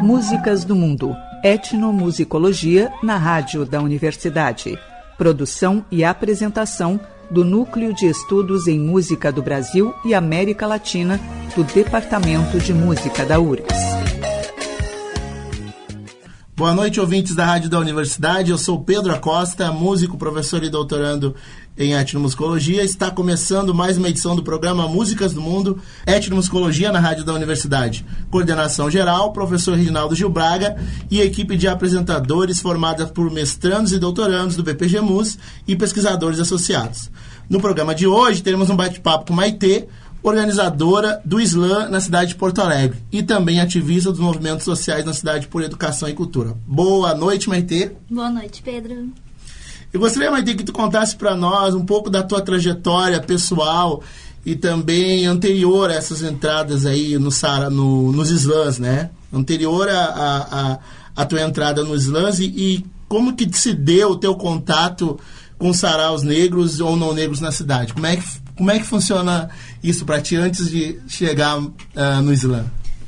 Músicas do Mundo. Etnomusicologia na Rádio da Universidade. Produção e apresentação do Núcleo de Estudos em Música do Brasil e América Latina do Departamento de Música da URGS. Boa noite, ouvintes da Rádio da Universidade. Eu sou Pedro Acosta, músico, professor e doutorando em etnomusicologia. Está começando mais uma edição do programa Músicas do Mundo, Etnomusicologia na Rádio da Universidade. Coordenação geral, professor Reginaldo Gil Braga e equipe de apresentadores formada por mestrandos e doutorandos do BPGMUS e pesquisadores associados. No programa de hoje, teremos um bate-papo com Maitê, organizadora do Slam na cidade de Porto Alegre e também ativista dos movimentos sociais na cidade por educação e cultura. Boa noite, Maitê. Boa noite, Pedro. Eu gostaria, Maitê, que tu contasse para nós um pouco da tua trajetória pessoal e também anterior a essas entradas aí nos slams, né? Anterior a tua entrada nos slams e como que se deu o teu contato com saraus negros ou não negros na cidade. Como é que funciona isso para ti antes de chegar no Slam?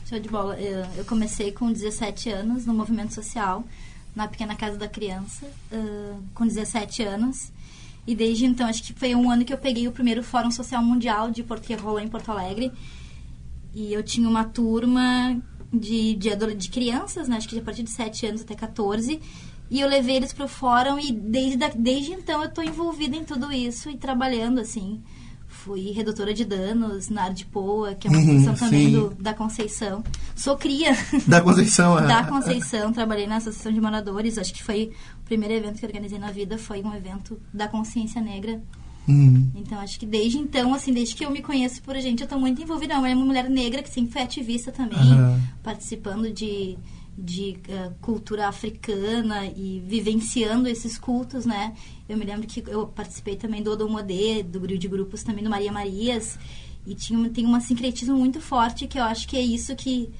Show de bola. Eu comecei com 17 anos no movimento social, na Pequena Casa da Criança, com 17 anos. E desde então, acho que foi um ano que eu peguei o primeiro Fórum Social Mundial que rolou em Porto Alegre. E eu tinha uma turma de crianças, né? Acho que a partir de 7 anos até 14. E eu levei eles pro fórum e desde então eu tô envolvida em tudo isso e trabalhando, assim. Fui redutora de danos na Ardipoa, que é uma associação também da Conceição. Sou cria. Da Conceição, Da Conceição. Trabalhei na Associação de Moradores. Acho que foi o primeiro evento que eu organizei na vida. Foi um evento da consciência negra. Então, acho que desde então, assim, desde que eu me conheço por gente, eu tô muito envolvida. Eu sou uma mulher negra que sempre foi ativista também, participando de cultura africana e vivenciando esses cultos, né? Eu me lembro que eu participei também do Odomodê, de grupos também do Maria Marias, e tem um sincretismo muito forte que eu acho que é isso que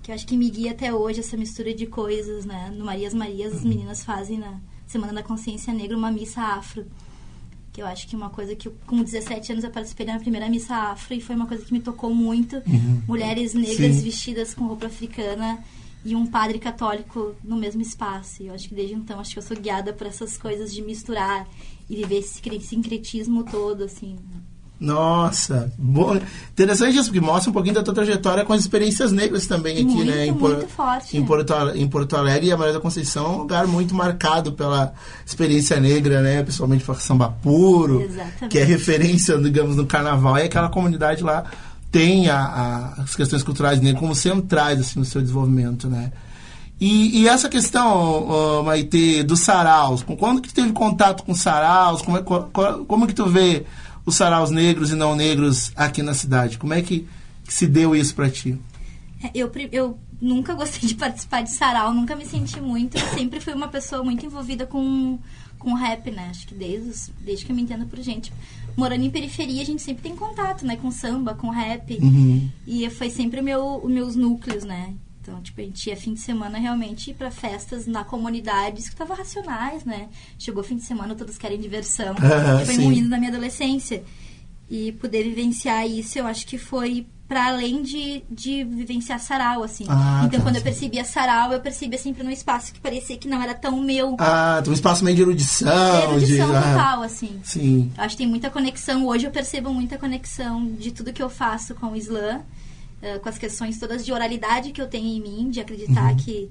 eu acho que me guia até hoje, essa mistura de coisas, né? No Marias Marias, as meninas fazem na Semana da Consciência Negra uma missa afro, que eu acho que uma coisa que com 17 anos eu participei da minha primeira missa afro e foi uma coisa que me tocou muito. Mulheres negras vestidas com roupa africana e um padre católico no mesmo espaço. E eu acho que desde então, acho que eu sou guiada por essas coisas de misturar e viver esse sincretismo todo, assim. Nossa, bom, interessante isso, porque mostra um pouquinho da tua trajetória com as experiências negras também aqui, muito, né? Muito forte. Em Porto Alegre, e a Maria da Conceição é um lugar muito marcado pela experiência negra, né? Principalmente para samba puro, que é referência, digamos, no carnaval, e aquela comunidade lá tem as questões culturais negras como centrais assim, no seu desenvolvimento, né? E essa questão, Maitê, dos saraus, quando que tu teve contato com saraus, como que tu vê os saraus negros e não negros aqui na cidade? Como é que se deu isso pra ti? Eu nunca gostei de participar de sarau, nunca me senti muito, eu sempre fui uma pessoa muito envolvida com rap, né? Acho que desde que eu me entendo por gente. Morando em periferia, a gente sempre tem contato, né? Com samba, com rap. E foi sempre os meus núcleos, né? Então, tipo, a gente ia fim de semana realmente para festas na comunidade, isso que tava Racionais, né? Chegou fim de semana, todos querem diversão. Foi muito da minha adolescência. E poder vivenciar isso, eu acho que foi para além de vivenciar sarau, assim. Então, quando eu percebia sarau, eu percebia sempre num espaço que parecia que não era tão meu. Um espaço meio de erudição. Total, assim. Sim. Eu acho que tem muita conexão. Hoje eu percebo muita conexão de tudo que eu faço com o Slam, com as questões todas de oralidade que eu tenho em mim, de acreditar que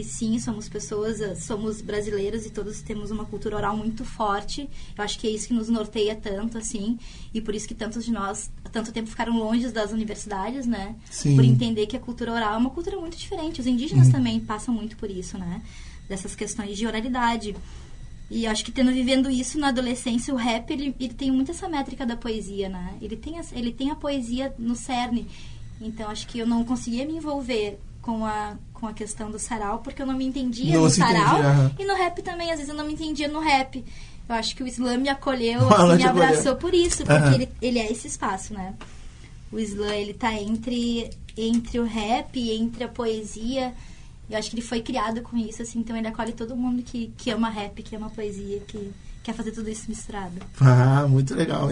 sim, somos pessoas, somos brasileiros e todos temos uma cultura oral muito forte. Eu acho que é isso que nos norteia tanto, assim, e por isso que tantos de nós, há tanto tempo, ficaram longe das universidades, né? Sim. Por entender que a cultura oral é uma cultura muito diferente. Os indígenas também passam muito por isso, né? Dessas questões de oralidade. E eu acho que vivendo isso na adolescência, o rap, ele tem muito essa métrica da poesia, né? Ele tem a poesia no cerne. Então, acho que eu não conseguia me envolver com a questão do sarau, porque eu não me entendia no sarau. E no rap também, às vezes eu não me entendia no rap. Eu acho que o Slam me acolheu, assim, me abraçou por isso, porque ele é esse espaço, né? O Slam, ele tá entre o rap, entre a poesia. Eu acho que ele foi criado com isso, assim, então ele acolhe todo mundo que ama rap, que ama poesia, que quer fazer tudo isso misturado. Muito legal.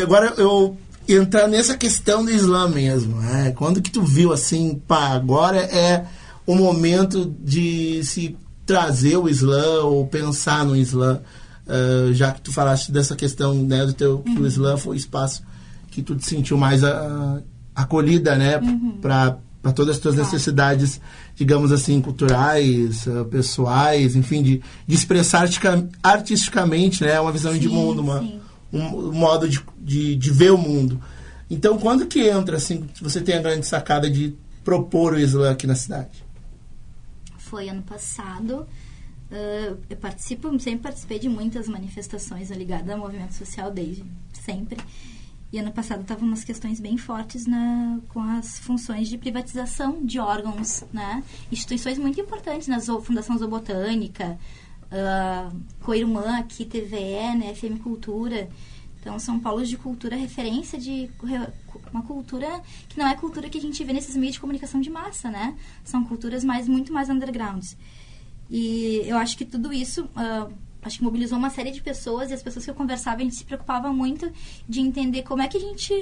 Agora, eu entrar nessa questão do Islã mesmo. Quando que tu viu assim, pá, agora é o momento de se trazer o Islã ou pensar no Islã, já que tu falaste dessa questão, né, do teu, que o Islã foi o espaço que tu te sentiu mais acolhida, né, para todas as tuas necessidades, digamos assim, culturais, pessoais, enfim, de expressar artisticamente, né, uma visão de mundo, um modo de ver o mundo. Então, quando que entra, assim, você tem a grande sacada de propor o Islã aqui na cidade? Foi ano passado. Eu sempre participei de muitas manifestações ligadas ao movimento social desde sempre. E ano passado estavam umas questões bem fortes com as funções de privatização de órgãos, né? Instituições muito importantes, na Fundação Zoobotânica, Coirmã aqui, TVE, né? FM Cultura. Então, são polos de cultura, referência de uma cultura que não é cultura que a gente vê nesses meios de comunicação de massa, né? São culturas muito mais undergrounds. E eu acho que tudo isso... acho que mobilizou uma série de pessoas, e as pessoas que eu conversava, a gente se preocupava muito de entender como é que a gente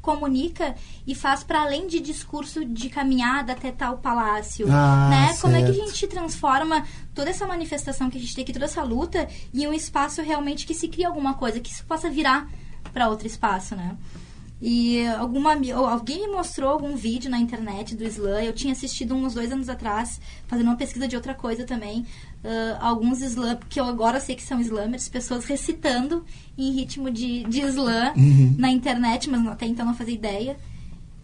comunica e faz para além de discurso de caminhada até tal palácio, né? Certo. Como é que a gente transforma toda essa manifestação que a gente tem aqui, toda essa luta, em um espaço realmente que se cria alguma coisa, que isso possa virar para outro espaço, né? E alguém me mostrou algum vídeo na internet do Islã. Eu tinha assistido uns 2 anos atrás, fazendo uma pesquisa de outra coisa também, alguns Islã, que eu agora sei que são Islâmers, pessoas recitando em ritmo de Islã na internet, mas até então não fazia ideia.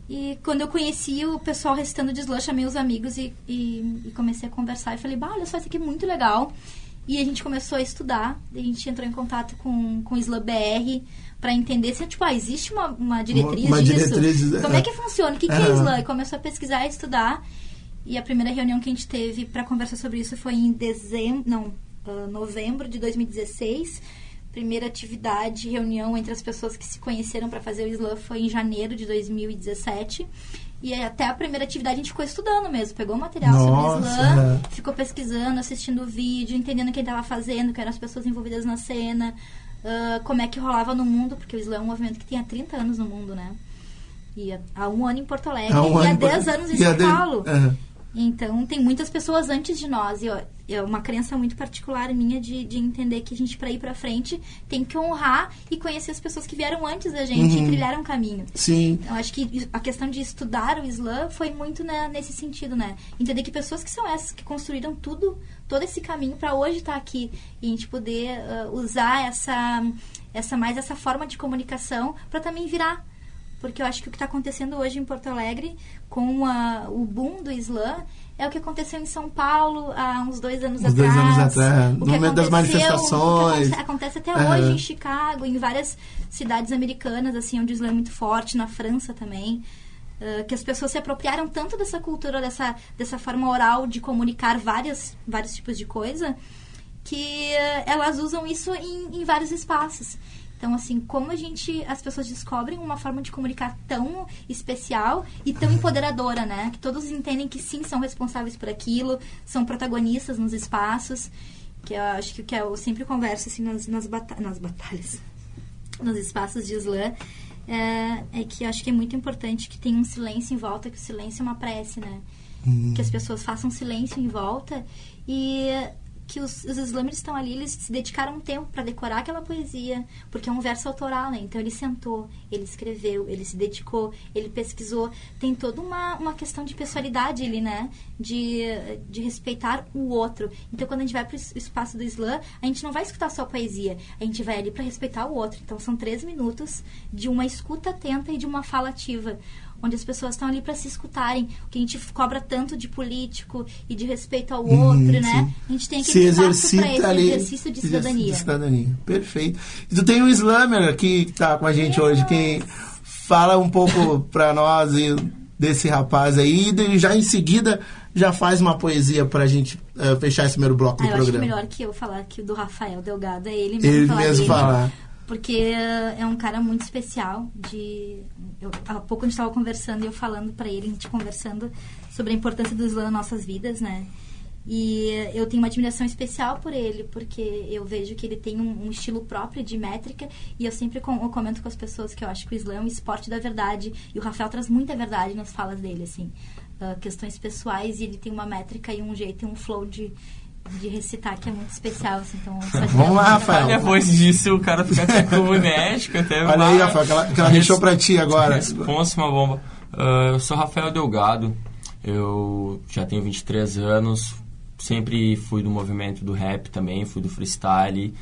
E quando eu conheci o pessoal recitando de Islã, chamei os amigos e comecei a conversar. E falei, olha só, isso aqui é muito legal. E a gente começou a estudar, a gente entrou em contato com o Islã BR para entender se, existe uma diretriz disso. Como é que funciona? O que é Islã? E começou a pesquisar e estudar. E a primeira reunião que a gente teve para conversar sobre isso foi em novembro de 2016. Primeira atividade, reunião entre as pessoas que se conheceram para fazer o Islã foi em janeiro de 2017. E até a primeira atividade a gente ficou estudando mesmo. Pegou material sobre o Islã, ficou pesquisando, assistindo o vídeo, entendendo quem estava fazendo, quem eram as pessoas envolvidas na cena, como é que rolava no mundo, porque o Islã é um movimento que tem há 30 anos no mundo, né? E há 1 ano em Porto Alegre e há 10 anos em São Paulo. Então, tem muitas pessoas antes de nós. E é uma crença muito particular minha de entender que a gente, para ir para frente, tem que honrar e conhecer as pessoas que vieram antes da gente e trilharam o caminho. Sim. Então, acho que a questão de estudar o Islã foi muito nesse sentido, né? Entender que pessoas que são essas, que construíram todo esse caminho para hoje estar aqui. E a gente poder usar essa forma de comunicação para também virar. Porque eu acho que o que está acontecendo hoje em Porto Alegre, com o boom do Islã, é o que aconteceu em São Paulo há uns 2 anos atrás. 2 anos atrás, no momento das manifestações. O que acontece até hoje em Chicago, em várias cidades americanas, assim, onde o Islã é muito forte, na França também. Que as pessoas se apropriaram tanto dessa cultura, dessa forma oral de comunicar vários tipos de coisa, que elas usam isso em vários espaços. Então, assim, como as pessoas descobrem uma forma de comunicar tão especial e tão empoderadora, né? Que todos entendem que sim, são responsáveis por aquilo, são protagonistas nos espaços, que eu acho que eu sempre converso, assim, nas batalhas, nos espaços de Islã, é que eu acho que é muito importante que tenha um silêncio em volta, que o silêncio é uma prece, né? Que as pessoas façam silêncio em volta e que os islâmicos estão ali, eles se dedicaram um tempo para decorar aquela poesia, porque é um verso autoral, né? Então ele sentou, ele escreveu, ele se dedicou, ele pesquisou. Tem toda uma questão de pessoalidade ali, né? De respeitar o outro. Então quando a gente vai para o espaço do Islã, a gente não vai escutar só poesia, a gente vai ali para respeitar o outro. Então são 3 minutos de uma escuta atenta e de uma fala ativa, onde as pessoas estão ali para se escutarem. O que a gente cobra tanto de político e de respeito ao outro, né? Sim. A gente tem aquele espaço para esse exercício de cidadania. Perfeito. E tu tem um Islâmer aqui que tá com a gente hoje, quem fala um pouco para nós desse rapaz aí, e já em seguida já faz uma poesia pra gente fechar esse primeiro bloco do programa. Eu acho melhor que eu falar que o do Rafael Delgado é ele mesmo falar. Porque é um cara muito especial. Há pouco a gente estava conversando e eu falando para ele, a gente conversando sobre a importância do Islã nas nossas vidas, né? E eu tenho uma admiração especial por ele, porque eu vejo que ele tem um estilo próprio de métrica, e eu sempre comento com as pessoas que eu acho que o slam é um esporte da verdade, e o Rafael traz muita verdade nas falas dele, assim, questões pessoais, e ele tem uma métrica e um jeito e um flow de recitar que é muito especial, assim, então... Vamos lá, Rafael. Depois disso, o cara fica até com o México, até... Olha aí, Rafael, aquela deixou pra ti agora. Responsa uma bomba. Eu sou Rafael Delgado, eu já tenho 23 anos, sempre fui do movimento do rap também, fui do freestyle,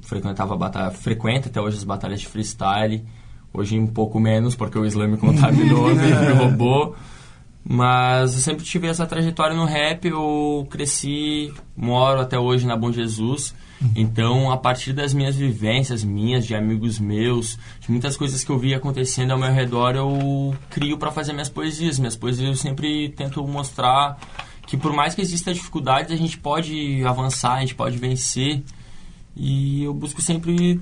frequento até hoje as batalhas de freestyle, hoje um pouco menos, porque o slam me contaminou, me roubou, mas eu sempre tive essa trajetória no rap, eu cresci, moro até hoje na Bom Jesus, então a partir das minhas vivências, de amigos meus, de muitas coisas que eu vi acontecendo ao meu redor, eu crio para fazer minhas poesias eu sempre tento mostrar que por mais que exista dificuldades, a gente pode avançar, a gente pode vencer. E eu busco sempre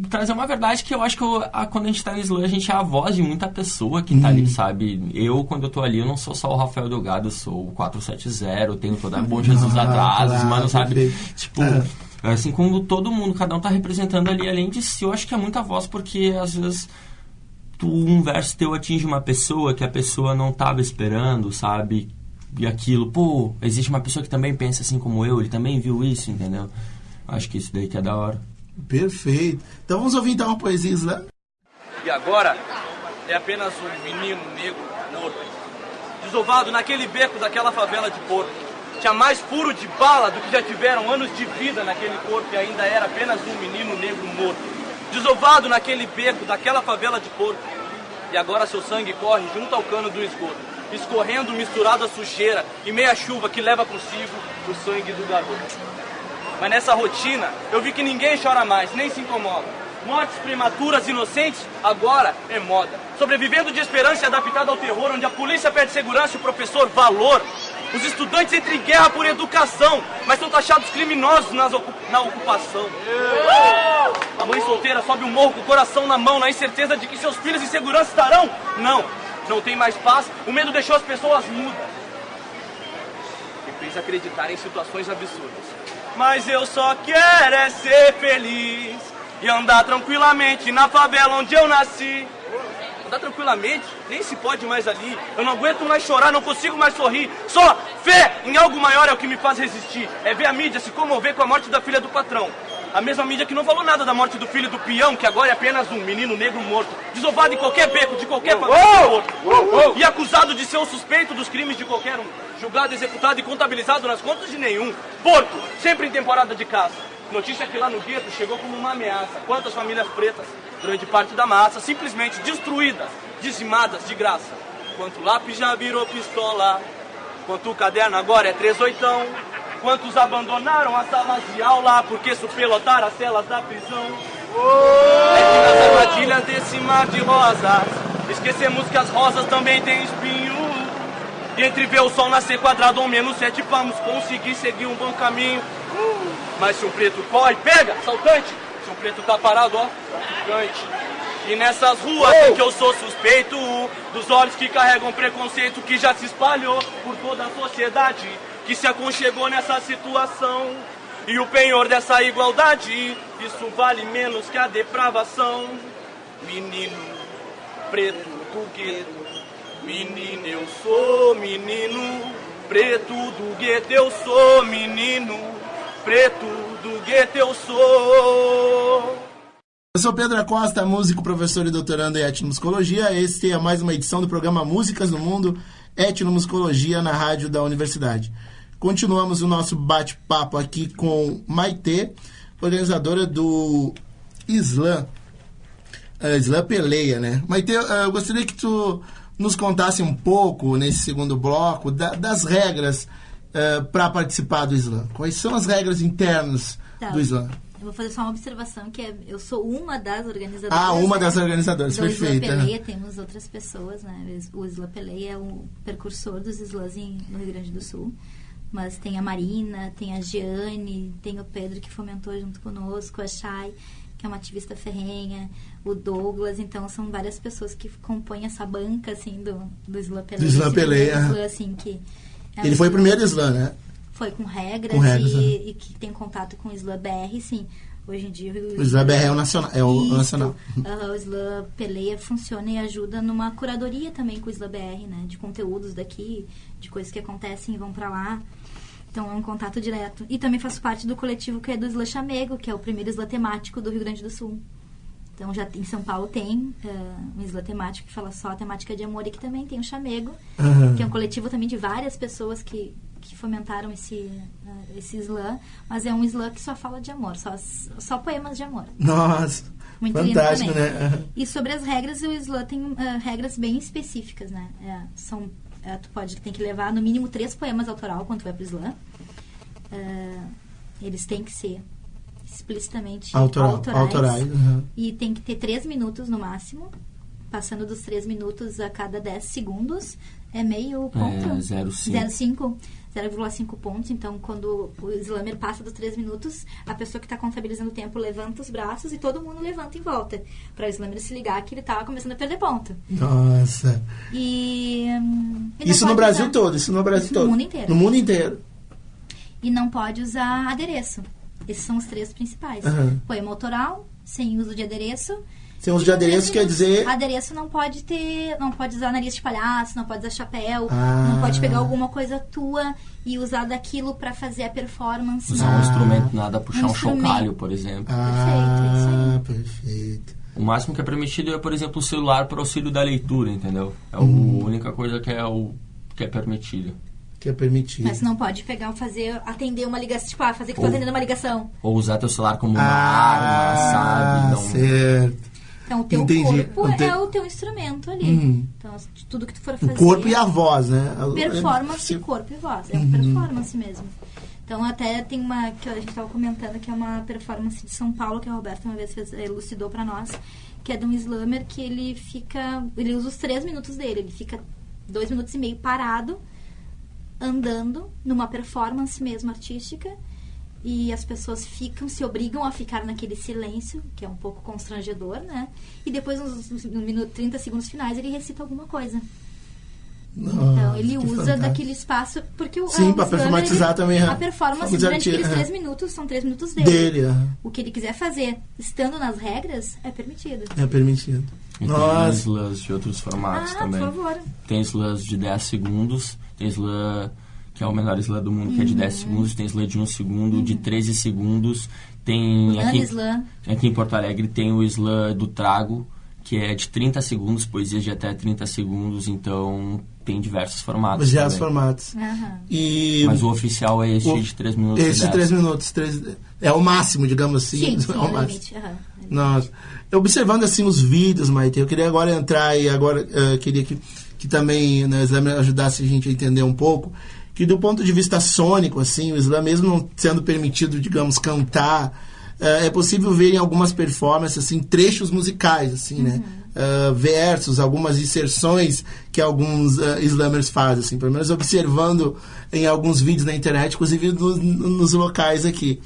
trazer uma verdade que eu acho que quando a gente tá no slam, a gente é a voz de muita pessoa que tá ali, sabe? Quando eu tô ali, eu não sou só o Rafael Delgado, eu sou o 470, eu tenho toda a Bom Jesus atrás, claro, mano, sabe? Tipo, assim como todo mundo, cada um tá representando ali, além de si, eu acho que é muita voz, porque às vezes um verso teu atinge uma pessoa que a pessoa não tava esperando, sabe? E aquilo, existe uma pessoa que também pensa assim como eu, ele também viu isso, entendeu? Acho que isso daí que é da hora. Perfeito. Então vamos ouvir então uma poesia slam. E agora é apenas um menino negro morto, desovado naquele beco daquela favela de Porto. Tinha mais furo de bala do que já tiveram anos de vida naquele corpo, e ainda era apenas um menino negro morto, desovado naquele beco daquela favela de Porto. E agora seu sangue corre junto ao cano do esgoto, escorrendo misturado à sujeira e meia chuva que leva consigo o sangue do garoto. Mas nessa rotina, eu vi que ninguém chora mais, nem se incomoda. Mortes prematuras, inocentes, agora é moda. Sobrevivendo de esperança e adaptado ao terror, onde a polícia perde segurança e o professor valor. Os estudantes entram em guerra por educação, mas são taxados criminosos na ocupação. A mãe solteira sobe um morro com o coração na mão, na incerteza de que seus filhos em segurança estarão. Não tem mais paz, o medo deixou as pessoas mudas e fez acreditar em situações absurdas. Mas eu só quero é ser feliz e andar tranquilamente na favela onde eu nasci. Andar tranquilamente? Nem se pode mais ali. Eu não aguento mais chorar, não consigo mais sorrir. Só fé em algo maior é o que me faz resistir. É ver a mídia se comover com a morte da filha do patrão. A mesma mídia que não falou nada da morte do filho do peão, que agora é apenas um menino negro morto, desovado em qualquer beco, de qualquer favela, e acusado de ser o suspeito dos crimes de qualquer um, julgado, executado e contabilizado nas contas de nenhum. Porto, sempre em temporada de caça. Notícia que lá no gueto chegou como uma ameaça. Quantas famílias pretas, grande parte da massa, simplesmente destruídas, dizimadas de graça. Quanto lápis já virou pistola, quanto caderno agora é 38. Quantos abandonaram as salas de aula porque superlotaram as celas da prisão. É que nas armadilhas desse mar de rosas esquecemos que as rosas também têm espinho. E entre ver o sol nascer quadrado ou menos 7 vamos conseguir seguir um bom caminho. Mas se um preto corre, pega, assaltante. Se um preto tá parado, traficante. E nessas ruas em que eu sou suspeito dos olhos que carregam preconceito que já se espalhou por toda a sociedade, que se aconchegou nessa situação. E o penhor dessa igualdade, isso vale menos que a depravação. Menino preto do gueto, menino eu sou, menino preto do gueto eu sou, menino preto do gueto eu sou. Eu sou Pedro Acosta, músico, professor e doutorando em etnomusicologia. Este é mais uma edição do programa Músicas do Mundo, etnomusicologia na rádio da universidade. Continuamos o nosso bate-papo aqui com Maitê, organizadora do Slam, Slam Peleia, né? Maitê, eu gostaria que tu nos contasse um pouco, nesse segundo bloco, das regras para participar do Slam. Quais são as regras internas do Slam? Eu vou fazer só uma observação, que eu sou uma das organizadoras. Uma das organizadoras, perfeito. O Slam Peleia, temos outras pessoas, né? O Slam Peleia é o precursor dos slams no Rio Grande do Sul. Mas tem a Marina, tem a Giane, tem o Pedro, que fomentou junto conosco, a Chay, que é uma ativista ferrenha, o Douglas. Então, são várias pessoas que compõem essa banca, assim, do Slam Peleia. Do Slam Peleia. Assim, que ele foi o primeiro Slam, né? Foi com regras, e que tem contato com o Slam BR, sim. Hoje em dia o Slam BR é o nacional. O nacional. O Slam Peleia funciona e ajuda numa curadoria também com o Slam BR, né? De conteúdos daqui, de coisas que acontecem e vão pra lá. Então é um contato direto. E também faço parte do coletivo que é do Slam Chamego, que é o primeiro Slam temático do Rio Grande do Sul. Então já em São Paulo tem um Slam temático que fala só a temática de amor, e que também tem o Chamego, que é um coletivo também de várias pessoas que fomentaram esse slam, mas é um slam que só fala de amor, só poemas de amor. Nossa, muito fantástico, lindo também. né? E sobre as regras, o slam tem regras bem específicas, né? Tu tem que levar no mínimo 3 poemas autoral quando tu vai pro slam. Eles têm que ser explicitamente autorais. E tem que ter 3 minutos no máximo. Passando dos 3 minutos a cada 10 segundos é meio ponto. 0,5 pontos. Então, quando o slammer passa dos 3 minutos, a pessoa que está contabilizando o tempo levanta os braços e todo mundo levanta em volta, para o slammer se ligar que ele estava começando a perder ponto. Nossa. Isso no Brasil todo? Isso no Brasil todo? No mundo inteiro. No mundo inteiro. E não pode usar adereço. Esses são os 3 principais. Poema autoral, sem uso de adereço. Sem uso de adereço quer dizer... Adereço não pode usar nariz de palhaço, não pode usar chapéu, não pode pegar alguma coisa tua e usar daquilo pra fazer a performance. Usar um instrumento, nada, puxar um chocalho, por exemplo. Perfeito. O máximo que é permitido é, por exemplo, o celular para auxílio da leitura, entendeu? É a única coisa que é permitida. Mas não pode atender uma ligação, tipo, fazer que tu atendendo uma ligação. Ou usar teu celular como uma arma, sabe? Não... Certo. Então, o teu corpo é o teu instrumento ali. Então, tudo que tu for fazer... O corpo e a voz, né? Performance, corpo e voz. É uma performance mesmo. Então, até tem uma que a gente estava comentando, que é uma performance de São Paulo, que a Roberta uma vez elucidou pra nós, que é de um slammer que ele usa os 3 minutos dele. Ele fica 2 minutos e meio parado, andando, numa performance mesmo artística, e as pessoas se obrigam a ficar naquele silêncio, que é um pouco constrangedor, né? E depois, nos 30 segundos finais, ele recita alguma coisa. Então, ele usa daquele espaço, porque para performatizar também. A performance durante aqueles 3 minutos, são 3 minutos dele. O que ele quiser fazer, estando nas regras, é permitido. É permitido. E tem slams de outros formatos também. Por favor. Tem slams de 10 segundos, tem slam... que é o menor slam do mundo, que é de 10 segundos, tem slam de 1 segundo, de 13 segundos, tem... Aqui em Porto Alegre tem o slam do Trago, que é de 30 segundos, poesias de até 30 segundos, então tem diversos formatos. Diversos formatos. Mas o oficial é esse de 3 minutos. Esse de 3 minutos. É o máximo, digamos assim. Sim, é o máximo. Limite. Nossa. Observando assim os vídeos, Maite, eu queria agora entrar e agora queria que também, né, o Slam ajudasse a gente a entender um pouco, que do ponto de vista sônico, assim, o Slam, mesmo não sendo permitido, digamos, cantar, é possível ver em algumas performances, assim, trechos musicais, assim, né? Versos, algumas inserções que alguns slammers fazem, assim, pelo menos observando em alguns vídeos na internet, inclusive nos locais aqui.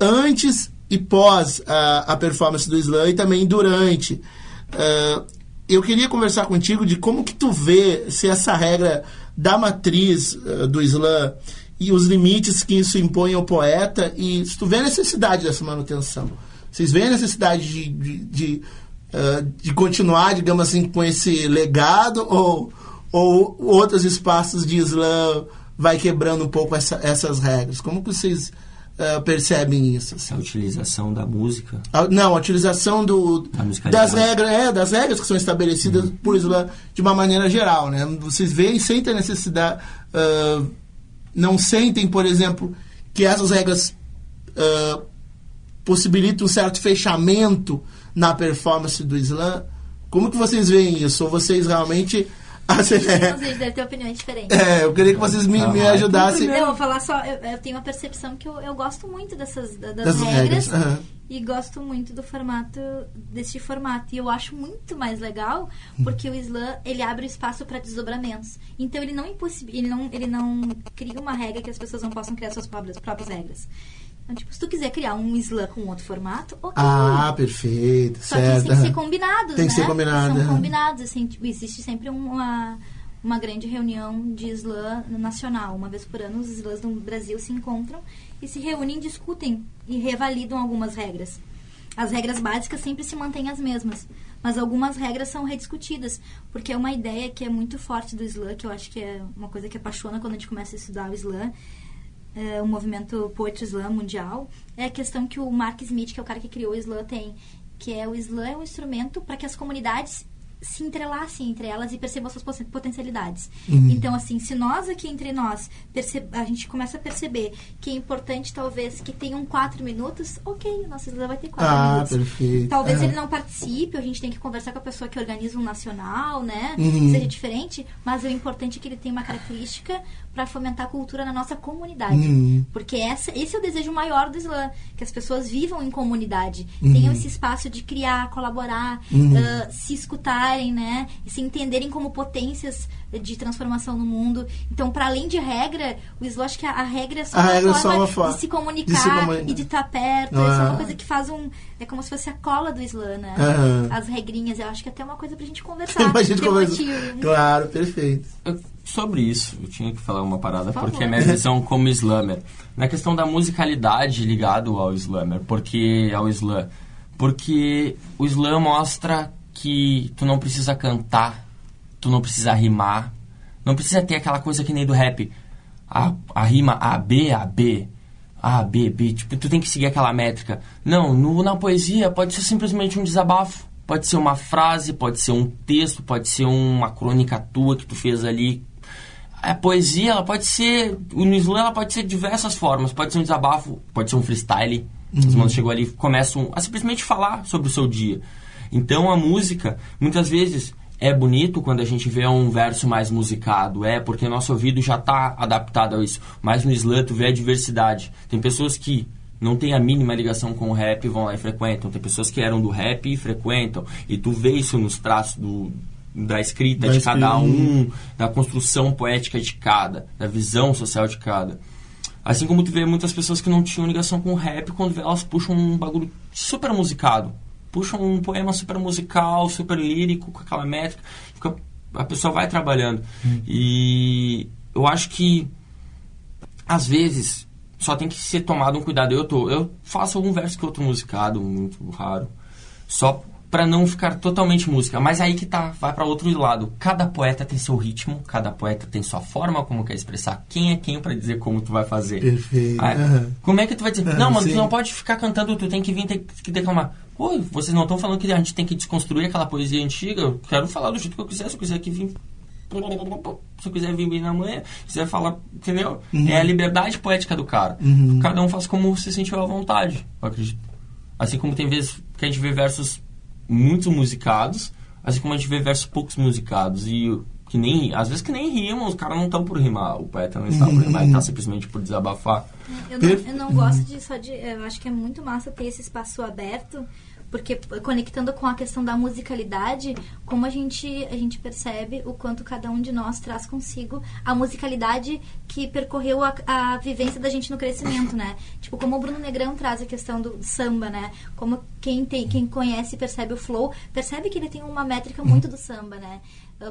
Antes e pós a performance do slam, e também durante. Eu queria conversar contigo de como que tu vê se essa regra da matriz do slam e os limites que isso impõe ao poeta, e se tu vê a necessidade dessa manutenção. Vocês veem a necessidade de continuar, digamos assim, com esse legado, ou outros espaços de slam vai quebrando um pouco essas regras? Como que vocês percebem isso? Assim? A utilização da música? Não, a utilização das regras que são estabelecidas por slam de uma maneira geral, né? Vocês veem, sentem a necessidade... não sentem, por exemplo, que essas regras possibilitam um certo fechamento na performance do slam? Como que vocês veem isso? Ou vocês realmente... Vocês devem ter opiniões diferentes. Eu queria que vocês me ajudassem. Eu vou falar só, eu tenho uma percepção que eu gosto muito das regras. E gosto muito deste formato. E eu acho muito mais legal porque o slam, ele abre espaço para desdobramentos. Então ele não cria uma regra que as pessoas não possam criar suas próprias regras. Então, tipo, se tu quiser criar um slam com outro formato, ok. Perfeito, só certo. Só que tem que ser combinados, Tem que ser combinado. São combinados, assim, tipo, existe sempre uma grande reunião de slam nacional. Uma vez por ano, os slams do Brasil se encontram e se reúnem, discutem e revalidam algumas regras. As regras básicas sempre se mantêm as mesmas, mas algumas regras são rediscutidas, porque é uma ideia que é muito forte do slam, que eu acho que é uma coisa que apaixona quando a gente começa a estudar o slam, o movimento Poetry Slam mundial, é a questão que o Mark Smith, que é o cara que criou o slam, tem, que é o slam é um instrumento para que as comunidades se entrelacem entre elas e percebam suas potencialidades. Então, assim, se nós aqui entre nós a gente começa a perceber que é importante, talvez, que tenham 4 minutos, ok, o nosso slam vai ter 4 minutos. Perfeito. Talvez ele não participe, a gente tem que conversar com a pessoa que organiza um nacional, né? Seja diferente, mas o importante é que ele tenha uma característica para fomentar a cultura na nossa comunidade. Porque esse é o desejo maior do slam, que as pessoas vivam em comunidade, tenham esse espaço de criar, colaborar, se escutarem, né? E se entenderem como potências de transformação no mundo. Então, para além de regra, o slam, acho que a regra é só uma forma de se comunicar e de estar perto. Isso é uma coisa que faz é como se fosse a cola do slam, né? As regrinhas, eu acho que é até uma coisa pra gente conversar. Claro, perfeito. Sobre isso, eu tinha que falar uma parada, porque é minha visão como slammer. Na questão da musicalidade ligado ao slammer, porque o slam mostra que tu não precisa cantar, tu não precisa rimar, não precisa ter aquela coisa que nem do rap, a rima A, B, B, tipo, tu tem que seguir aquela métrica. Não, na poesia pode ser simplesmente um desabafo, pode ser uma frase, pode ser um texto, pode ser uma crônica tua que tu fez ali. A poesia, ela pode ser, no slam ela pode ser de diversas formas, pode ser um desabafo, pode ser um freestyle, os manos chegam ali e começam a simplesmente falar sobre o seu dia. Então a música, muitas vezes, é bonito quando a gente vê um verso mais musicado, porque nosso ouvido já está adaptado a isso. Mas no slam tu vê a diversidade. Tem pessoas que não têm a mínima ligação com o rap e vão lá e frequentam. Tem pessoas que eram do rap e frequentam. E tu vê isso nos traços da escrita de cada um, da construção poética de cada, da visão social de cada. Assim como tu vê muitas pessoas que não tinham ligação com o rap, quando vê, elas puxam um bagulho super musicado. Puxam um poema super musical, super lírico, com aquela métrica, a pessoa vai trabalhando. E eu acho que, às vezes, só tem que ser tomado um cuidado. Eu faço algum verso que outro musicado, muito raro, só para não ficar totalmente música. Mas aí que tá, vai para outro lado. Cada poeta tem seu ritmo, cada poeta tem sua forma como quer expressar. Quem é quem para dizer como tu vai fazer? Perfeito. Como é que tu vai dizer? Não, mano, tu não pode ficar cantando, tu tem que vir, tem que declamar. Oi, vocês não estão falando que a gente tem que desconstruir aquela poesia antiga? Eu quero falar do jeito que eu quiser, se eu quiser que vir... Se eu quiser vir bem na manhã, se quiser falar, entendeu? É a liberdade poética do cara. Cada um faz como se sentiu à vontade, eu acredito. Assim como tem vezes que a gente vê versos muito musicados, assim como a gente vê versos poucos musicados e às vezes que nem rimam, os caras não estão por rimar, o poeta não está por rimar, ele está simplesmente por desabafar. Eu não gosto eu acho que é muito massa ter esse espaço aberto, porque conectando com a questão da musicalidade, como a gente percebe o quanto cada um de nós traz consigo a musicalidade que percorreu a vivência da gente no crescimento, né? Tipo, como o Bruno Negrão traz a questão do samba, né? Como quem conhece e percebe o flow, percebe que ele tem uma métrica muito do samba, né?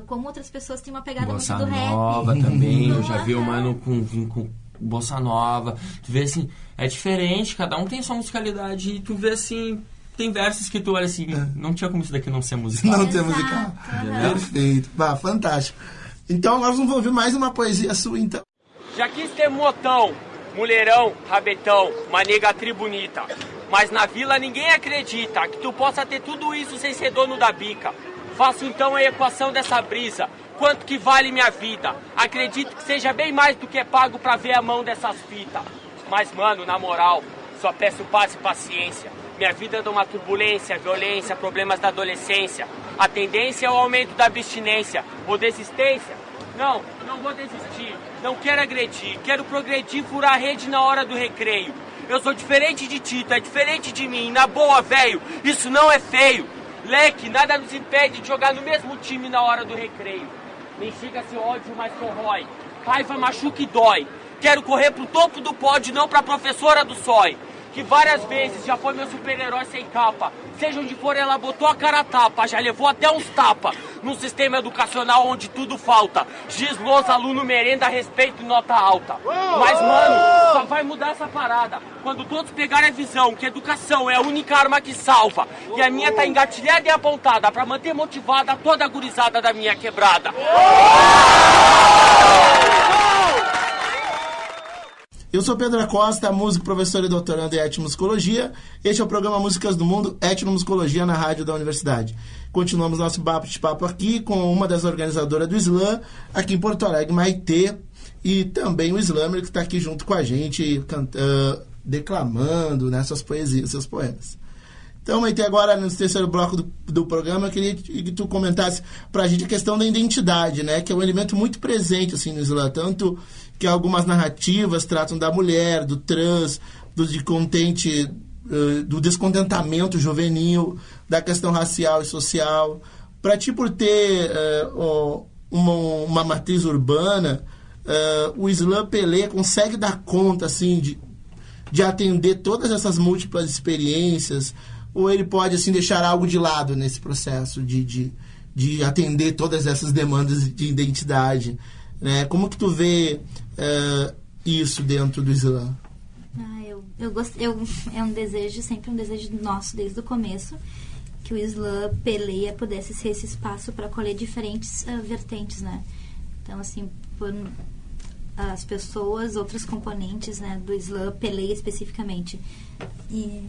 Como outras pessoas têm uma pegada Bossa muito do rap. Bossa Nova também, eu já vi o mano com Bossa Nova. Tu vê assim, é diferente, cada um tem sua musicalidade e tu vê assim... Tem versos que tu olha assim, não tinha como isso daqui não ser musical. Não ser musical. Perfeito. Fantástico. Então agora nós vamos ouvir mais uma poesia sua, então. Já quis ter motão, mulherão, rabetão, uma nega tribunita. Mas na vila ninguém acredita que tu possa ter tudo isso sem ser dono da bica. Faço então a equação dessa brisa. Quanto que vale minha vida? Acredito que seja bem mais do que é pago pra ver a mão dessas fitas. Mas mano, na moral, só peço paz e paciência. Minha vida anda uma turbulência, violência, problemas da adolescência. A tendência é o aumento da abstinência ou desistência. Não vou desistir. Não quero agredir. Quero progredir, furar a rede na hora do recreio. Eu sou diferente de ti, tu é diferente de mim. Na boa, velho, isso não é feio. Leque, nada nos impede de jogar no mesmo time na hora do recreio. Nem chega a ser ódio, mas corrói. Raiva machuca e dói. Quero correr pro topo do pódio, não pra professora do SOI. que várias vezes já foi meu super-herói sem capa. Seja onde for, ela botou a cara a tapa, já levou até uns tapa. Num sistema educacional onde tudo falta. Giz, lousa, aluno, merenda, respeito e nota alta. Mas, mano, só vai mudar essa parada quando todos pegarem a visão que educação é a única arma que salva. E a minha tá engatilhada e apontada pra manter motivada toda a gurizada da minha quebrada. Eu sou Pedro Acosta, músico, professor e doutorando em etnomusicologia. Este é o programa Músicas do Mundo, Etnomusicologia na Rádio da Universidade. Continuamos nosso bate-papo aqui com uma das organizadoras do Slam, aqui em Porto Alegre, Maitê, e também o slammer que está aqui junto com a gente, declamando, né, suas poesias, seus poemas. Então, Maitê, agora no terceiro bloco do programa, eu queria que tu comentasse para a gente a questão da identidade, né, que é um elemento muito presente assim, no Slam, tanto que algumas narrativas tratam da mulher, do trans, do descontentamento juvenil, da questão racial e social. Para ti, por ter uma matriz urbana, o Slam Pelé consegue dar conta assim, de atender todas essas múltiplas experiências, ou ele pode assim, deixar algo de lado nesse processo de atender todas essas demandas de identidade? Né? Como que tu vê isso dentro do Slam? É um desejo, sempre um desejo nosso desde o começo, que o Slam Peleia pudesse ser esse espaço para acolher diferentes vertentes, né? Então, assim, por as pessoas, outros componentes, né, do Slam Peleia especificamente. E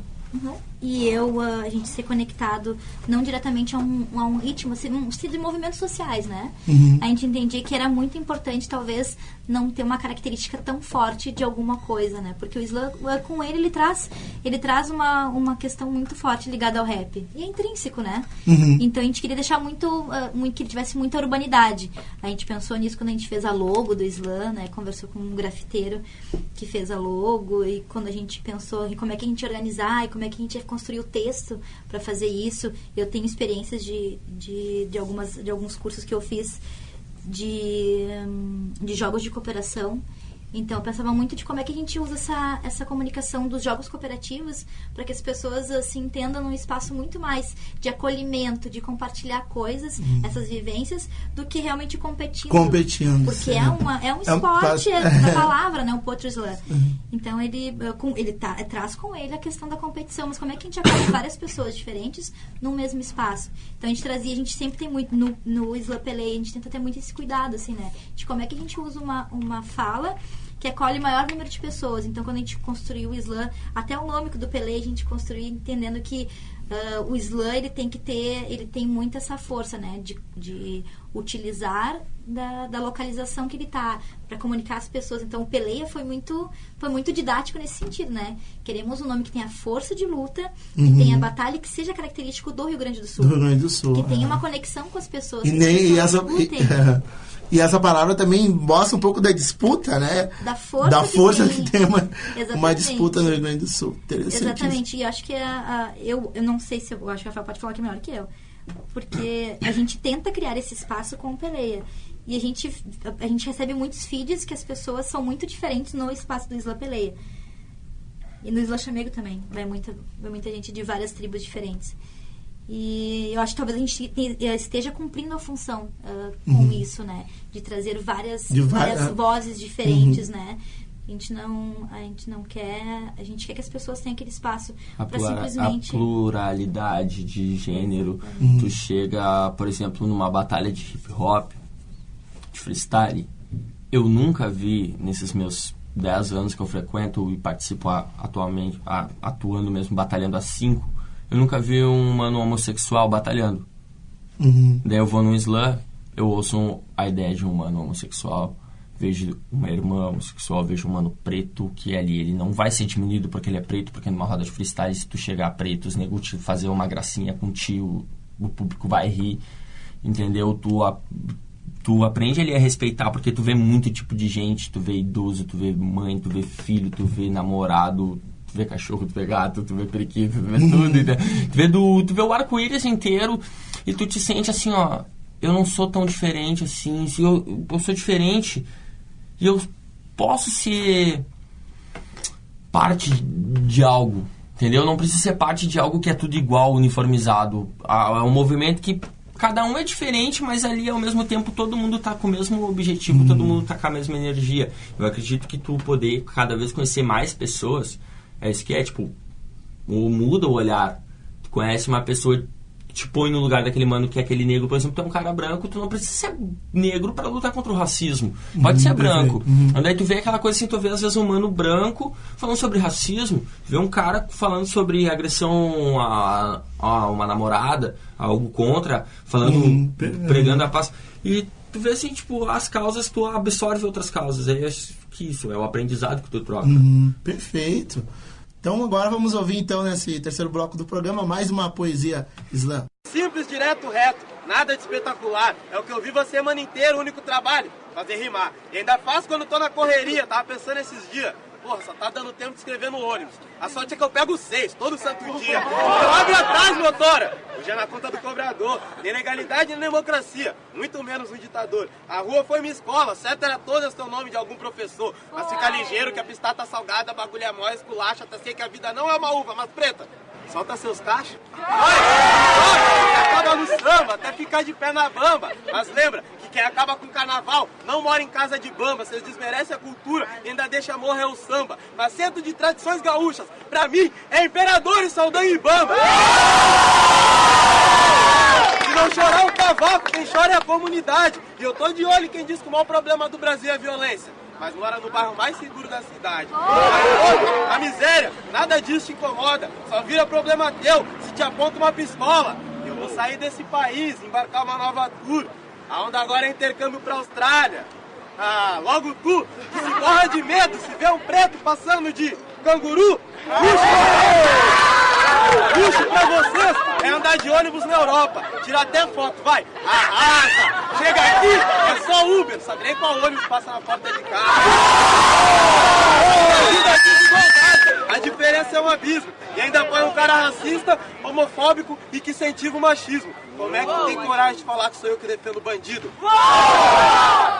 a gente ser conectado não diretamente a um ritmo, assim, de movimentos sociais, né? A gente entendia que era muito importante, talvez, não ter uma característica tão forte de alguma coisa, né? Porque o Slam, com ele traz uma questão muito forte ligada ao rap. E é intrínseco, né? Então a gente queria deixar muito que ele tivesse muita urbanidade. A gente pensou nisso quando a gente fez a logo do Slam, né? Conversou com um grafiteiro que fez a logo, e quando a gente pensou em como é que a gente ia organizar e como é que a gente ia construir o texto para fazer isso. Eu tenho experiências de alguns cursos que eu fiz de jogos de cooperação. Então, eu pensava muito de como é que a gente usa essa comunicação dos jogos cooperativos para que as pessoas se entendam num espaço muito mais de acolhimento, de compartilhar coisas, essas vivências, do que realmente competindo. Porque é um esporte da palavra, né? O Poetry Slam. Então, ele traz com ele a questão da competição. Mas como é que a gente acolhe várias pessoas diferentes num mesmo espaço? Então, a gente sempre tem muito, no Slam Pelé, a gente tenta ter muito esse cuidado, assim, né? De como é que a gente usa uma fala que acolhe o maior número de pessoas. Então, quando a gente construiu o Slam, até o nome do Pelé a gente construiu entendendo que o Slam, ele tem muito essa força, né, de utilizar da localização que ele tá para comunicar as pessoas. Então, o Pelé foi muito didático nesse sentido, né? Queremos um nome que tenha força de luta, que tenha batalha, que seja característico do Rio Grande do Sul. Que tenha uma conexão com as pessoas. E essa palavra também mostra um pouco da disputa, né? Da força que tem uma disputa no Rio Grande do Sul. Exatamente. E eu acho que eu não sei se eu acho que a Rafael pode falar aqui melhor que eu. Porque a gente tenta criar esse espaço com o Peleia. E a gente recebe muitos feeds que as pessoas são muito diferentes no espaço do Slam Peleia. E no Slam Chamego também. Vai muita gente de várias tribos diferentes. E eu acho que talvez a gente esteja cumprindo a função com isso, né? De trazer várias vozes diferentes, né? A gente não quer... A gente quer que as pessoas tenham aquele espaço para simplesmente... A pluralidade de gênero. Tu chega, por exemplo, numa batalha de hip-hop, de freestyle. Eu nunca vi, nesses meus 10 anos que eu frequento e participo atualmente, atuando mesmo, batalhando há 5, eu nunca vi um mano homossexual batalhando. Daí eu vou num slam, eu ouço a ideia de um mano homossexual, vejo uma irmã homossexual, vejo um mano preto, que ali ele não vai ser diminuído porque ele é preto, porque numa roda de freestyle, se tu chegar preto, os negros te fazer uma gracinha contigo, o público vai rir, entendeu? Tu aprende ali a respeitar, porque tu vê muito tipo de gente, tu vê idoso, tu vê mãe, tu vê filho, tu vê namorado, tu vê cachorro, tu vê gato, tu vê periquito, tu vê tudo. Tu vê o arco-íris inteiro e tu te sente assim, ó, eu não sou tão diferente assim, eu sou diferente e eu posso ser parte de algo, entendeu? Não precisa ser parte de algo que é tudo igual, uniformizado. É um movimento que cada um é diferente, mas ali ao mesmo tempo todo mundo tá com o mesmo objetivo, todo mundo tá com a mesma energia. Eu acredito que tu poder cada vez conhecer mais pessoas, é isso que é, tipo, muda o olhar. Tu conhece uma pessoa, te põe no lugar daquele mano que é aquele negro, por exemplo, tu é um cara branco, tu não precisa ser negro pra lutar contra o racismo. Pode ser branco. Daí tu vê aquela coisa assim, tu vê às vezes um mano branco falando sobre racismo, vê um cara falando sobre agressão a uma namorada, algo contra, falando, pregando a paz. E tu vê assim, tipo, as causas, tu absorve outras causas. Aí acho que isso é o aprendizado que tu troca. Perfeito. Então agora vamos ouvir então nesse terceiro bloco do programa mais uma poesia slam. Simples, direto, reto, nada de espetacular. É o que eu vivo a semana inteira, o único trabalho, fazer rimar. E ainda faço quando tô na correria, tava pensando esses dias. Porra, só tá dando tempo de escrever no ônibus. A sorte é que eu pego 6, todo santo dia. Eu abro atrás, motora. Hoje é na conta do cobrador. Nem legalidade, nem democracia. Muito menos um ditador. A rua foi minha escola, certo era todas ter o nome de algum professor. Mas fica ligeiro que a pista tá salgada, bagulho é mó, esculacha. Até sei que a vida não é uma uva, mas preta. Solta seus cachos. Acaba no samba, até ficar de pé na bamba. Mas lembra que quem acaba com carnaval não mora em casa de bamba. Vocês desmerecem a cultura e ainda deixa morrer o samba. Mas centro de tradições gaúchas, pra mim, é Imperador e Saldanha e Bamba. Se não chorar o cavaco, quem chora é a comunidade. E eu tô de olho em quem diz que o maior problema do Brasil é a violência. Mas mora no bairro mais seguro da cidade. A miséria, nada disso te incomoda. Só vira problema teu se te aponta uma pistola. Eu vou sair desse país, embarcar uma nova tour. A onda agora é intercâmbio pra Austrália. Ah, logo tu, que se corra de medo se vê um preto passando de canguru. Luxo pra vocês é andar de ônibus na Europa. Tira até foto, vai. Arrasa. Chega aqui, é só Uber. Sabe nem qual ônibus passa na porta de casa. A diferença é um abismo. E ainda põe um cara racista, homofóbico e que incentiva o machismo. Como é que tem coragem de falar que sou eu que defendo bandido?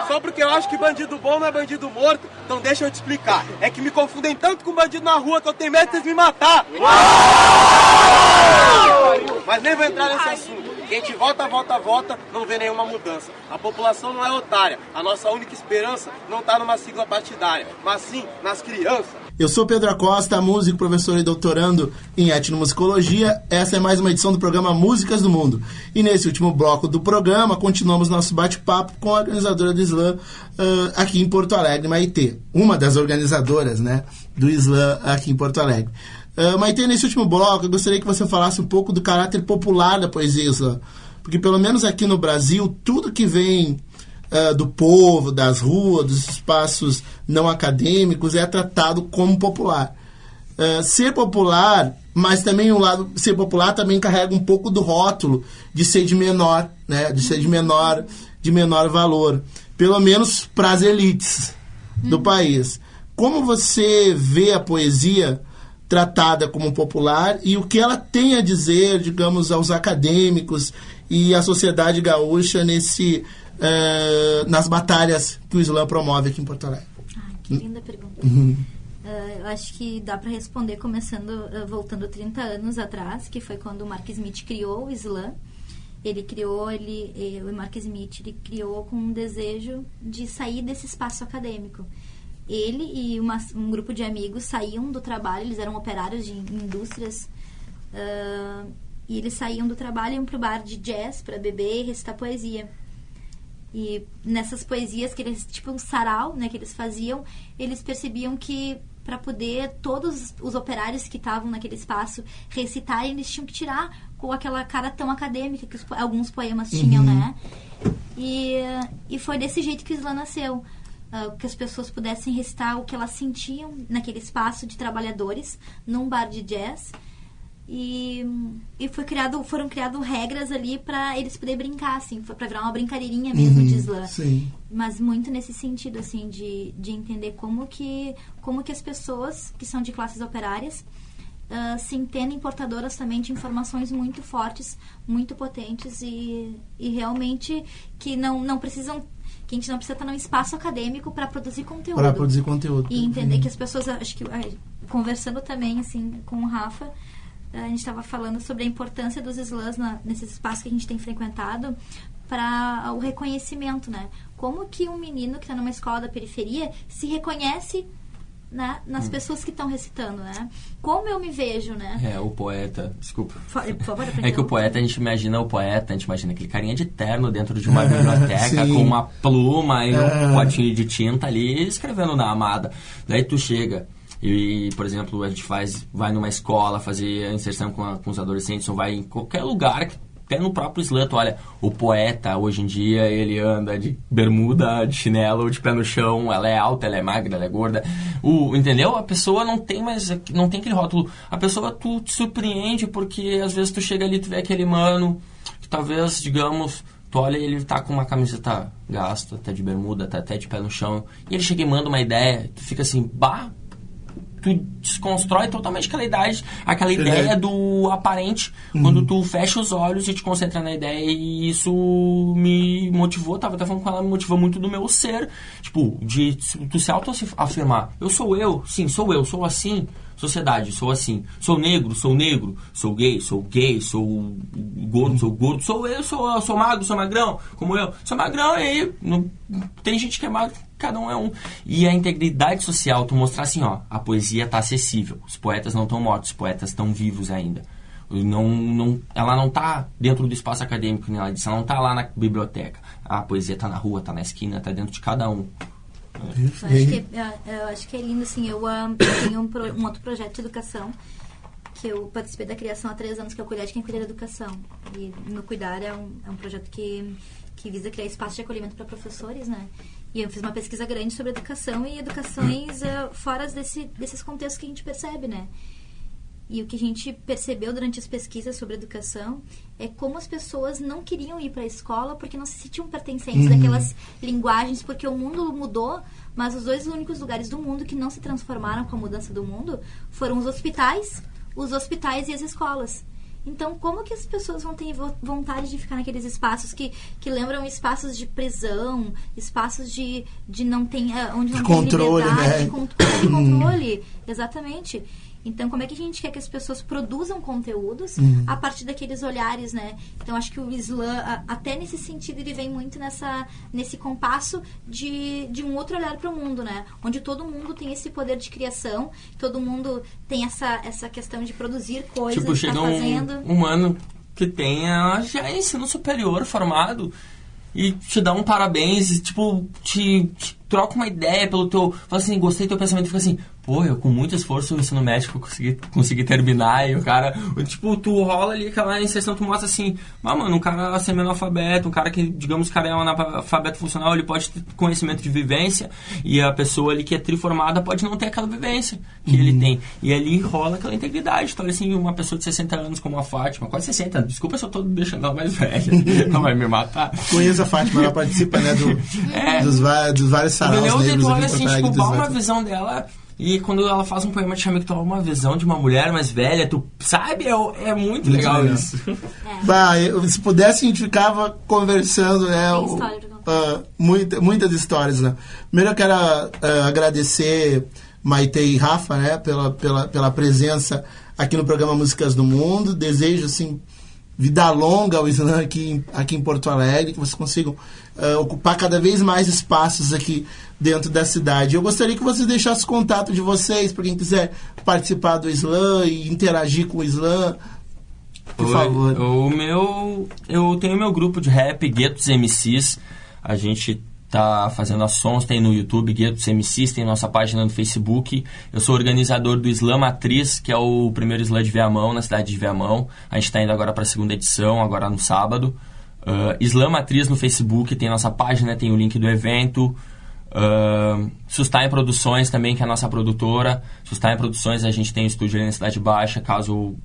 Só porque eu acho que bandido bom não é bandido morto, então deixa eu te explicar. É que me confundem tanto com bandido na rua que eu tenho medo de me matar. Mas nem vou entrar nesse assunto. Quem te volta, não vê nenhuma mudança. A população não é otária. A nossa única esperança não está numa sigla partidária, mas sim nas crianças. Eu sou Pedro Acosta, músico, professor e doutorando em etnomusicologia. Essa é mais uma edição do programa Músicas do Mundo. E nesse último bloco do programa, continuamos nosso bate-papo com a organizadora do Slam aqui em Porto Alegre, Maitê. Uma das organizadoras, né, do Slam aqui em Porto Alegre. Maitê, nesse último bloco, eu gostaria que você falasse um pouco do caráter popular da poesia slam. Porque pelo menos aqui no Brasil, tudo que vem do povo, das ruas, dos espaços não acadêmicos é tratado como popular. Ser popular, mas também o lado ser popular também carrega um pouco do rótulo de ser de menor, né? De ser de menor valor, pelo menos para as elites do país. Como você vê a poesia tratada como popular e o que ela tem a dizer, digamos, aos acadêmicos e à sociedade gaúcha nas batalhas que o Slam promove aqui em Porto Alegre? Que linda pergunta. Eu acho que dá para responder voltando 30 anos atrás, que foi quando o Mark Smith criou o Slam. O Mark Smith criou com um desejo de sair desse espaço acadêmico. Ele e um grupo de amigos saíam do trabalho, eles eram operários de indústrias, e eles saíam do trabalho e iam pro bar de jazz para beber e recitar poesia. E nessas poesias, que eles, tipo um sarau, né, que eles faziam, eles percebiam que para poder todos os operários que estavam naquele espaço recitarem, eles tinham que tirar com aquela cara tão acadêmica que alguns poemas tinham, né? E foi desse jeito que o Slam nasceu. Que as pessoas pudessem recitar o que elas sentiam naquele espaço de trabalhadores, num bar de jazz. E foram criadas regras ali para eles poderem brincar, assim, para virar uma brincadeirinha mesmo de Slam. Sim. Mas muito nesse sentido, assim, de entender como que as pessoas que são de classes operárias se entendem portadoras também de informações muito fortes, muito potentes e realmente que não precisam, que a gente não precisa estar num espaço acadêmico para produzir conteúdo. Para produzir conteúdo. E entender que as pessoas, acho que conversando também assim com o Rafa, a gente estava falando sobre a importância dos slams nesses espaços que a gente tem frequentado para o reconhecimento, né? Como que um menino que está numa escola da periferia se reconhece, né, nas pessoas que estão recitando, né? Como eu me vejo, né? O poeta, desculpa. Por favor, É que o poeta, a gente imagina aquele carinha de terno dentro de uma biblioteca com uma pluma e um potinho de tinta ali escrevendo na amada. Daí tu chega e, por exemplo, a gente vai numa escola fazer a inserção com os adolescentes, ou vai em qualquer lugar, até no próprio slam, olha, o poeta, hoje em dia, ele anda de bermuda, de chinelo, de pé no chão, ela é alta, ela é magra, ela é gorda. Entendeu? A pessoa não tem aquele rótulo. A pessoa, tu te surpreende, porque às vezes tu chega ali, tu vê aquele mano, que talvez, digamos, tu olha e ele tá com uma camiseta gasta, até de bermuda, tá até de pé no chão, e ele chega e manda uma ideia, tu fica assim, tu desconstrói totalmente aquela ideia do aparente, quando tu fecha os olhos e te concentra na ideia, e isso me motivou, tava até falando com ela, me motivou muito do meu ser, tipo, de tu se autoafirmar, sim, sou eu, sou assim, sociedade, sou assim, sou negro, sou gay, sou gordo, sou eu, sou magro, sou magrão, como eu, sou magrão, e aí tem gente que é magro, cada um é um. E a integridade social, tu mostrar assim, ó, a poesia tá acessível, os poetas não estão mortos, os poetas estão vivos ainda. Ela não tá dentro do espaço acadêmico, ela não tá lá na biblioteca. A poesia tá na rua, tá na esquina, tá dentro de cada um. Eu acho que é lindo, assim, eu tenho um outro projeto de educação que eu participei da criação há 3 anos, que é o Cuidar de Quem Cuida da Educação. E no Cuidar é um projeto que visa criar espaço de acolhimento para professores, né? E eu fiz uma pesquisa grande sobre educação e educações fora desses contextos que a gente percebe, né? E o que a gente percebeu durante as pesquisas sobre educação é como as pessoas não queriam ir para a escola porque não se sentiam pertencentes daquelas linguagens, porque o mundo mudou, mas os 2 únicos lugares do mundo que não se transformaram com a mudança do mundo foram os hospitais e as escolas. Então, como que as pessoas vão ter vontade de ficar naqueles espaços que lembram espaços de prisão, espaços de não tem, onde não tem liberdade, de controle, exatamente. Então, como é que a gente quer que as pessoas produzam conteúdos a partir daqueles olhares, né? Então, acho que o slam, até nesse sentido, ele vem muito nesse compasso de um outro olhar para o mundo, né? Onde todo mundo tem esse poder de criação, todo mundo tem essa questão de produzir coisas, tipo, chega um humano que tenha já ensino superior formado e te dá um parabéns, e, tipo, te troca uma ideia pelo teu... Fala assim, gostei do teu pensamento, fica assim... Pô, eu com muito esforço o ensino médico consegui terminar, e o cara, tipo, tu rola ali aquela inserção, tu mostra assim, mano, um cara semi-analfabeto, um cara que, digamos, o cara é um analfabeto funcional, ele pode ter conhecimento de vivência, e a pessoa ali que é triformada pode não ter aquela vivência que ele tem. E ali rola aquela integridade. Então, assim, uma pessoa de 60 anos como a Fátima, quase 60, desculpa se eu tô deixando ela mais velha, ela vai me matar. Conheço a Fátima, ela participa, né, dos vários saraus negros. Olha assim, tipo, dá uma visão dela... E quando ela faz um poema de Chame, que tu uma visão de uma mulher mais velha, tu sabe? É muito legal isso. Se pudesse, a gente ficava conversando, né? Muitas histórias, né? Primeiro eu quero agradecer Maite e Rafa, né? Pela presença aqui no programa Músicas do Mundo. Desejo, assim, vida longa ao slam aqui em Porto Alegre, que vocês consigam ocupar cada vez mais espaços aqui dentro da cidade. Eu gostaria que vocês deixassem o contato de vocês para quem quiser participar do slam e interagir com o slam, por favor. Eu tenho meu grupo de rap, Guetos MCs. A gente tá fazendo ações, tem no YouTube, Guetos MCs, tem nossa página no Facebook. Eu sou organizador do Slam Matriz, que é o primeiro slam de Viamão, na cidade de Viamão. A gente está indo agora para a 2ª edição, agora no sábado. Slam Matriz no Facebook, tem nossa página, tem o link do evento. Sustain Produções também, que é a nossa produtora. Sustain Produções, a gente tem um estúdio ali na Cidade Baixa, caso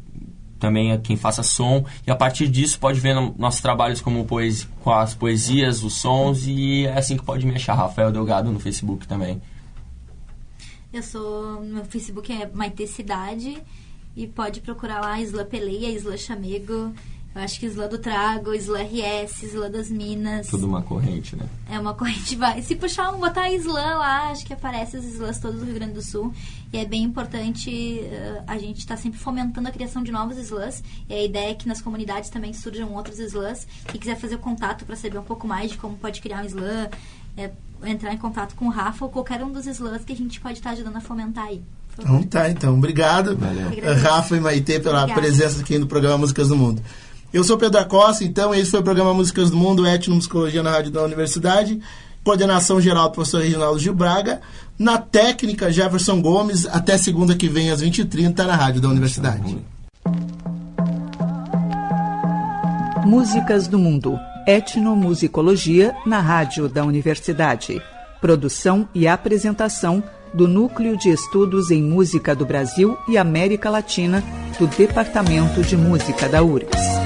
também quem faça som, e a partir disso pode ver nossos trabalhos com as poesias, os sons, e é assim que pode me achar, Rafael Delgado no Facebook também. Meu Facebook é Maite Cidade, e pode procurar lá Slam Peleia, Slam Chamego, Eu acho que Islã do Trago, Islã RS, Islã das Minas... Tudo uma corrente, né? É uma corrente, vai. Se puxar, botar Islã lá, acho que aparece os Islãs todos do Rio Grande do Sul. E é bem importante a gente estar sempre fomentando a criação de novos Islãs. E a ideia é que nas comunidades também surjam outros Islãs. Quem quiser fazer o contato para saber um pouco mais de como pode criar um Islã, entrar em contato com o Rafa ou qualquer um dos Islãs que a gente pode estar ajudando a fomentar aí. Então tá, então. Obrigado, Rafa e Maitê, pela presença aqui no programa Músicas do Mundo. Eu sou Pedro Acosta, então esse foi o programa Músicas do Mundo, Etnomusicologia na Rádio da Universidade. Coordenação geral do professor Reginaldo Gil Braga. Na técnica, Jefferson Gomes. Até segunda que vem, às 20h30, na Rádio da Universidade. Músicas do Mundo, Etnomusicologia na Rádio da Universidade. Produção e apresentação do Núcleo de Estudos em Música do Brasil e América Latina, do Departamento de Música da URGS.